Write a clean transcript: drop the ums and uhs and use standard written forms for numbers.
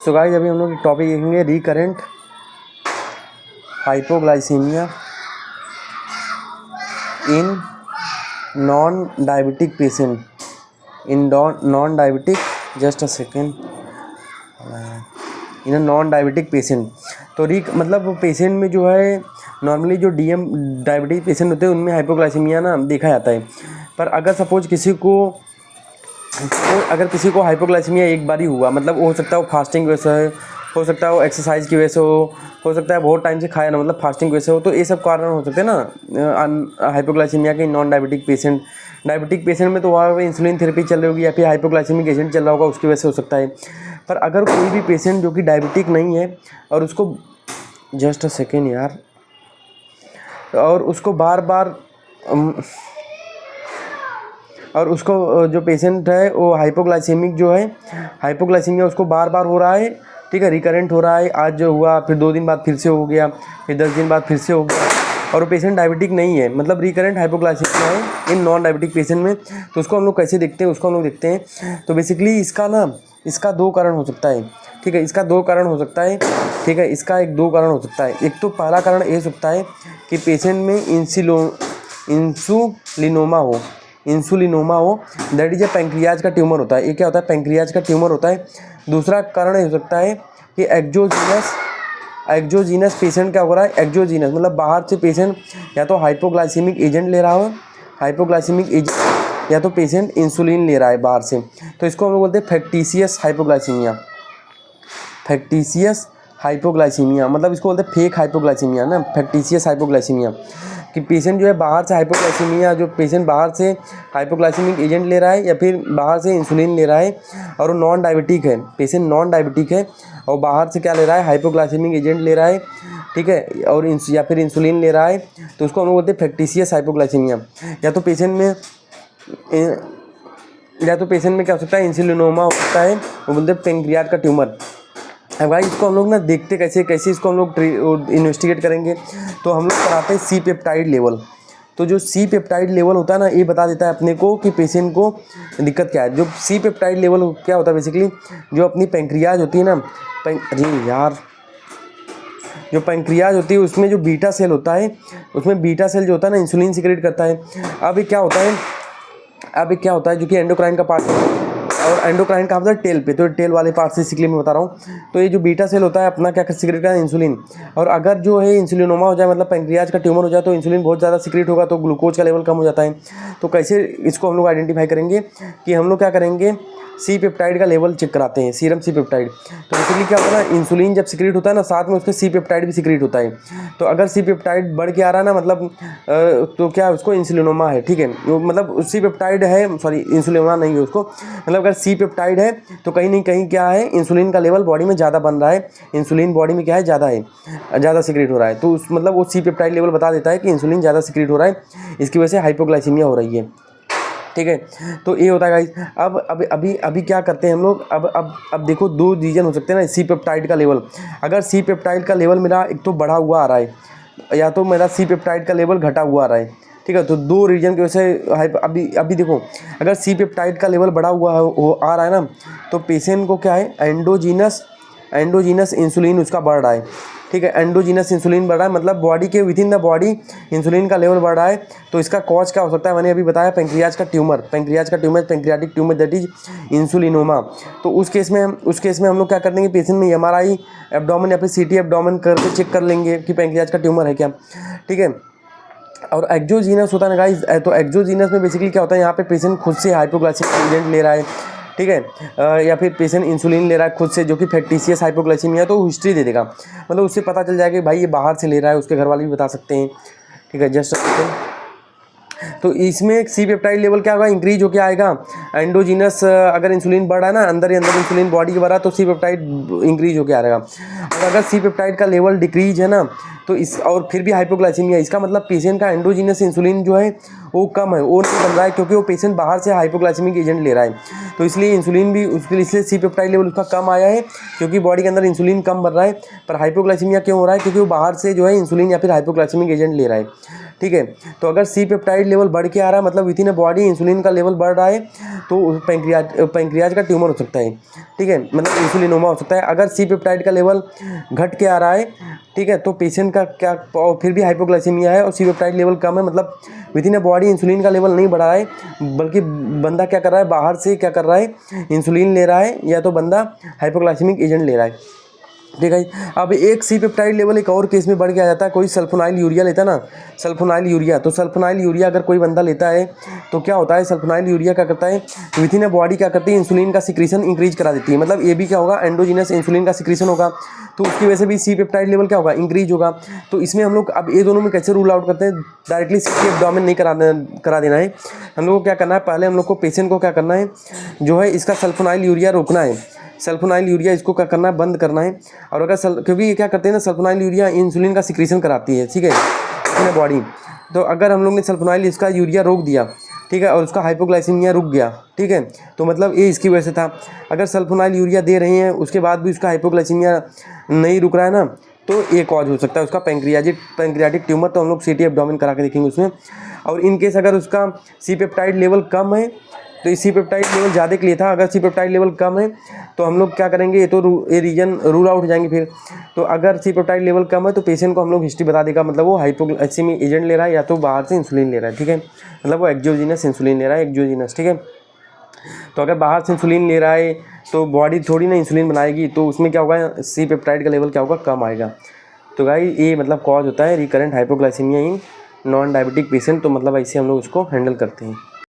So guys अभी हम लोग टॉपिक देखेंगे recurrent hypoglycaemia in non diabetic patient in non diabetic just a second in non diabetic patient. तो मतलब patient में जो है नॉर्मली जो डायबिटिक पेशेंट होते हैं उनमें हाइपोग्लाइसीमिया ना देखा जाता है। पर अगर सपोज किसी को हाइपोग्लाइसीमिया एक बार ही हुआ, मतलब हो सकता है वो फास्टिंग की वजह से हो सकता है वो एक्सरसाइज की वजह से हो सकता है बहुत टाइम से खाया ना, मतलब फास्टिंग की वजह से हो, तो ये सब कारण हो सकते हैं ना हाइपोग्लाइसीमिया के non diabetic patient. Diabetic patient में तो वहाँ पे इंसुलिन थेरेपी चल रही होगी या फिर हाइपोग्लाइसीमिक एजेंट चल रहा होगा, उसकी वजह से हो सकता है। पर अगर कोई भी पेशेंट जो कि डायबिटिक नहीं है और उसको जस्ट अ सेकेंड यार और उसको बार बार और उसको जो पेशेंट है वो हाइपोग्लाइसीमिया उसको बार बार हो रहा है, ठीक है, रिकरेंट हो रहा है। आज जो हुआ फिर 2 दिन बाद फिर से हो गया, फिर 10 दिन बाद फिर से हो गया और वो पेशेंट डायबिटिक नहीं है, मतलब रिकरेंट हाइपोग्लाइसीमिया है इन नॉन डायबिटिक पेशेंट में। तो उसको हम लोग कैसे देखते हैं, उसको हम लोग देखते हैं। तो बेसिकली इसका 2 कारण हो सकता है, ठीक है, इसका 2 कारण हो सकता है, ठीक है, इसका 2 कारण हो सकता है। एक तो पहला कारण ये हो सकता है कि पेशेंट में इंसुलिनोमा हो, दैट इज ए पैंक्रियाज का ट्यूमर होता है। ये क्या होता है, पैंक्रियाज का ट्यूमर होता है। दूसरा कारण ये हो सकता है कि एक्जोजीनस पेशेंट क्या हो रहा है, एक्जोजीनस मतलब बाहर से पेशेंट या तो हाइपोग्लाइसीमिक एजेंट ले रहा हो, या तो पेशेंट इंसुलिन ले रहा है बाहर से। तो इसको हम लोग बोलते हैं फैक्टिशियस हाइपोग्लाइसीमिया, मतलब इसको बोलते हैं फेक हाइपोग्लाइसीमिया ना, फैक्टिशियस हाइपोग्लाइसीमिया। कि पेशेंट जो है बाहर से हाइपोग्लाइसीमिक एजेंट ले रहा है या फिर बाहर से इंसुलिन ले रहा है और वो नॉन डायबिटिक है, पेशेंट नॉन डायबिटिक है और बाहर से क्या ले रहा है, हाइपोग्लाइसीमिक एजेंट ले रहा है, ठीक है, और या फिर इंसुलिन ले रहा है। तो उसको हम लोग बोलते हैं फैक्टिशियस हाइपोग्लाइसीमिया। या तो पेशेंट में क्या हो सकता है, इंसुलिनोमा हो सकता है, वो बोलते हैं पेंक्रियाज का ट्यूमर। अब भाई इसको हम लोग ना देखते कैसे इसको हम लोग इन्वेस्टिगेट करेंगे। तो हम लोग कराते हैं सी पेप्टाइड लेवल। तो जो सी पेप्टाइड लेवल होता है ना, ये बता देता है अपने को कि पेशेंट को दिक्कत क्या है। जो सी पेप्टाइड लेवल क्या होता है, बेसिकली जो अपनी पैंक्रियाज होती है ना, जो पैंक्रियाज होती है उसमें जो बीटा सेल होता है, उसमें बीटा सेल जो होता है ना इंसुलिन सिक्रेट करता है। अब ये क्या होता है जो कि एंडोक्राइन का पार्ट है, और एंडोक्राइन का मतलब टेल पे, तो टेल वाले पार्ट से सिकली में बता रहा हूँ। तो ये जो बीटा सेल होता है अपना क्या सिक्रेट करता है, इंसुलिन। और अगर जो है इंसुलिनोमा हो जाए, मतलब पैंक्रियाज का ट्यूमर हो जाए, तो इंसुलिन बहुत ज़्यादा सिक्रेट होगा, तो ग्लूकोज का लेवल कम हो जाता है। तो कैसे इसको हम लोग आइडेंटिफाई करेंगे कि हम लोग क्या करेंगे, सी पेप्टाइड का लेवल चेक कराते हैं, सीरम सी पेप्टाइड। तो बेसिकली क्या होता है ना, इंसुलिन जब सिक्रेट होता है ना, साथ में उसके सी पेप्टाइड भी सिक्रेट होता है। तो अगर सी पेप्टाइड बढ़ के आ रहा है ना, मतलब तो क्या उसको इंसुलिनोमा है, ठीक है, मतलब सी पेप्टाइड है, सॉरी इंसुलिनोमा नहीं है उसको, मतलब अगर सी पेप्टाइड है तो कहीं नहीं कहीं क्या है, इंसुलिन का लेवल बॉडी में ज़्यादा बन रहा है, इंसुलिन बॉडी में क्या है, ज़्यादा सिक्रेट हो रहा है। तो मतलब वो सी पेप्टाइड लेवल बता देता है कि इंसुलिन ज़्यादा सिक्रेट हो रहा है, इसकी वजह से हाइपोग्लाइसीमिया हो रही है, ठीक है। तो ये होता है गाइस। अब अभी क्या करते हैं हम लोग, अब देखो 2 रीजन हो सकते हैं ना सी पेप्टाइड का लेवल। अगर सी पेप्टाइड का लेवल मेरा एक तो बढ़ा हुआ आ रहा है या तो मेरा सी पेप्टाइड का लेवल घटा हुआ आ रहा है, ठीक है। तो 2 रीजन की वजह से अभी देखो, अगर सी पेप्टाइड का लेवल बढ़ा हुआ आ रहा है ना, तो पेशेंट को क्या है, एंडोजीनस इंसुलिन उसका बढ़ रहा है, ठीक है, एंडोजीनस इंसुलिन बढ़ रहा है, मतलब बॉडी के with in the body insulin का लेवल बढ़ रहा है। तो इसका कॉज क्या हो सकता है, मैंने अभी बताया पैंक्रियाज का tumour, pancreatic tumour, that is insulinoma. तो उस केस में हम लोग क्या कर देंगे, पेशेंट में MRI एब्डोमेन या फिर CT एब्डोमेन करके चेक कर लेंगे कि पैंक्रियाज का ट्यूमर है क्या, ठीक है। और एक्जोजीनस होता है ना गाइस, तो एक्जोजीनस में बेसिकली क्या होता है, यहाँ पे पेशेंट खुद से हाइपोग्लाइसिमिक एजेंट ले रहा है, ठीक है, या फिर पेशेंट इंसुलिन ले रहा है खुद से, जो कि फैक्टिशियस हाइपोग्लाइसीमिया है, तो हिस्ट्री दे देगा, मतलब उससे पता चल जाएगा कि भाई ये बाहर से ले रहा है, उसके घर वाले भी बता सकते हैं, ठीक है, जस्ट। तो इसमें सी पेप्टाइड लेवल क्या होगा, इंक्रीज होकर आएगा। एंडोजीनस अगर इंसुलिन बढ़ रहा है ना, अंदर ही अंदर इंसुलिन बॉडी के बढ़ रहा है, तो सी पेप्टाइड इंक्रीज होकर आएगा। और अगर सी पेप्टाइड का लेवल डिक्रीज है ना, तो और फिर भी हाइपोग्लाइसीमिया, इसका मतलब पेशेंट का एंडोजीनस इंसुलिन जो है वो कम है, वो नहीं बन रहा है, क्योंकि वो पेशेंट बाहर से हाइपोग्लाइसीमिक एजेंट ले रहा है। तो इसलिए इंसुलिन भी इसलिए सी पेप्टाइड लेवल उसका कम आया है, क्योंकि बॉडी के अंदर इंसुलिन कम बन रहा है। पर हाइपोग्लाइसीमिया क्यों हो रहा है, क्योंकि वो बाहर से जो है इंसुलिन या फिर हाइपोग्लाइसीमिक एजेंट ले रहा है, ठीक है। तो अगर सी पेप्टाइड लेवल बढ़ के आ रहा है, मतलब with in a body insulin का लेवल बढ़ रहा है, तो पैंक्रियाज का ट्यूमर हो सकता है, ठीक है, मतलब इंसुलिनोमा हो सकता है। अगर सी पेप्टाइड का लेवल घट के आ रहा है, ठीक है, तो पेशेंट का क्या, और फिर भी हाइपोग्लाइसीमिया है और सी पेप्टाइड लेवल कम है, मतलब with in a body insulin का लेवल नहीं बढ़ा है, बल्कि बंदा क्या कर रहा है, बाहर से क्या कर रहा है, इंसुलिन ले रहा है, या तो बंदा हाइपोग्लाइसेमिक एजेंट ले रहा है, ठीक है। अब एक सी पेप्टाइड लेवल एक और केस में बढ़ के आ जाता है, कोई सल्फोनाइल यूरिया लेता है ना, सल्फोनाइल यूरिया, तो सल्फोनाइल यूरिया अगर कोई बंदा लेता है तो क्या होता है, सल्फोनाइल यूरिया क्या करता है, विद इन अ बॉडी क्या करती है, इंसुलिन का सिक्रीशन इंक्रीज करा देती है, मतलब ये भी क्या होगा, एंडोजीनस इंसुलिन का सिक्रीशन होगा, तो उसकी वजह से भी सी पेप्टाइड लेवल क्या होगा, इंक्रीज होगा। तो इसमें हम लोग अब ये दोनों में कैसे रूल आउट करते हैं, डायरेक्टली सीटी एब्डोमेन नहीं करा देना है, हम लोग को क्या करना है, पहले हम लोग को पेशेंट को क्या करना है, जो है इसका सल्फोनाइल यूरिया रोकना है, सल्फोनाइल यूरिया इसको क्या करना है, बंद करना है। और अगर क्योंकि ये क्या करते हैं ना, सल्फोनाइल यूरिया इंसुलिन का सिक्रीशन कराती है, ठीक है, अपने बॉडी। तो अगर हम लोग ने सल्फोनाइल इसका यूरिया रोक दिया, ठीक है, और उसका हाइपोग्लाइसीमिया रुक गया, ठीक है, तो मतलब ये इसकी वजह से था। अगर सल्फोनाइल यूरिया दे रहे हैं उसके बाद भी उसका हाइपोग्लाइसीमिया नहीं रुक रहा है ना, तो ये कॉज हो सकता है उसका पैंक्रियाटिक ट्यूमर, तो हम लोग सीटी एब्डोमेन करा के देखेंगे उसमें। और इन केस अगर उसका सी पेप्टाइड लेवल कम है, तो इस सी पेप्टाइड लेवल ज़्यादा के लिए था, अगर सी पेप्टाइड लेवल कम है तो हम लोग क्या करेंगे, ये तो ये रीजन रूल आउट हो जाएंगे फिर। तो अगर सी पेप्टाइड लेवल कम है तो पेशेंट को हम लोग हिस्ट्री बता देगा, मतलब वो हाइपोग्लाइसेमिक एजेंट ले रहा है या तो बाहर से इंसुलिन ले रहा है, ठीक है, मतलब वो एक्सोजीनस इंसुलिन ले रहा है, एक्सोजीनस, ठीक है। तो अगर बाहर से इंसुलिन ले रहा है तो बॉडी थोड़ी ना इंसुलिन बनाएगी, तो उसमें क्या होगा, सी पेप्टाइड का लेवल क्या होगा, कम आएगा। तो गाइस ये मतलब कॉज होता है recurrent hypoglycaemia in non diabetic patient, तो मतलब ऐसे हम लोग उसको हैंडल करते हैं।